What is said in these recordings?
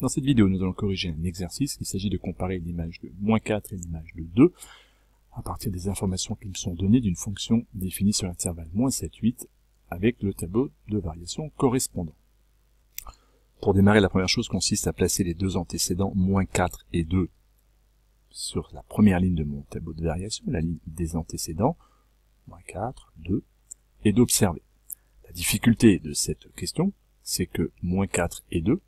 Dans cette vidéo, nous allons corriger un exercice. Il s'agit de comparer l'image de -4 et l'image de 2 à partir des informations qui me sont données d'une fonction définie sur l'intervalle -7, 8 avec le tableau de variation correspondant. Pour démarrer, la première chose consiste à placer les deux antécédents -4 et 2 sur la première ligne de mon tableau de variation, la ligne des antécédents, -4, 2, et d'observer. La difficulté de cette question, c'est que -4 et 2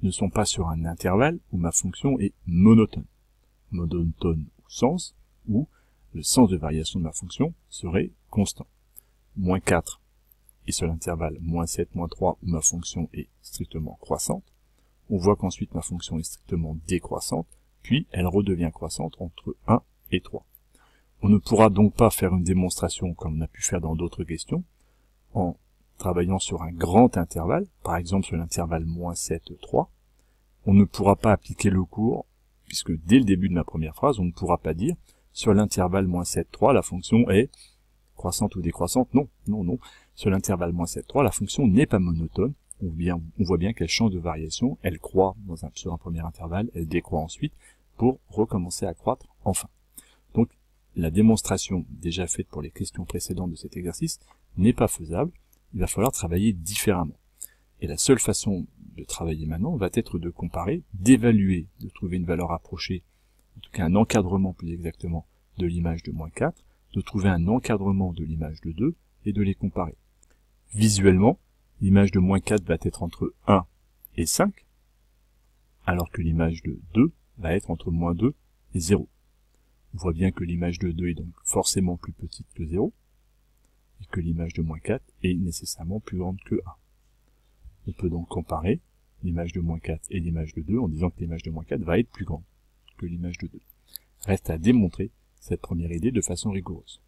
ne sont pas sur un intervalle où ma fonction est monotone. Monotone au sens où le sens de variation de ma fonction serait constant. -4 est sur l'intervalle -7, -3 où ma fonction est strictement croissante. On voit qu'ensuite ma fonction est strictement décroissante, puis elle redevient croissante entre 1 et 3. On ne pourra donc pas faire une démonstration comme on a pu faire dans d'autres questions, en travaillant sur un grand intervalle, par exemple sur l'intervalle -7, 3, on ne pourra pas appliquer le cours, puisque dès le début de ma première phrase, on ne pourra pas dire, sur l'intervalle -7, 3, la fonction est croissante ou décroissante. Non, non, non. Sur l'intervalle -7, 3, la fonction n'est pas monotone. On voit bien qu'elle change de variation, elle croît sur un premier intervalle, elle décroît ensuite, pour recommencer à croître enfin. Donc, la démonstration déjà faite pour les questions précédentes de cet exercice n'est pas faisable. Il va falloir travailler différemment. Et la seule façon de travailler maintenant va être de comparer, d'évaluer, de trouver une valeur approchée, en tout cas un encadrement plus exactement de l'image de -4, de trouver un encadrement de l'image de 2 et de les comparer. Visuellement, l'image de -4 va être entre 1 et 5, alors que l'image de 2 va être entre -2 et 0. On voit bien que l'image de 2 est donc forcément plus petite que 0, et que l'image de -4 est nécessairement plus grande que 1. On peut donc comparer l'image de -4 et l'image de 2 en disant que l'image de -4 va être plus grande que l'image de 2. Reste à démontrer cette première idée de façon rigoureuse.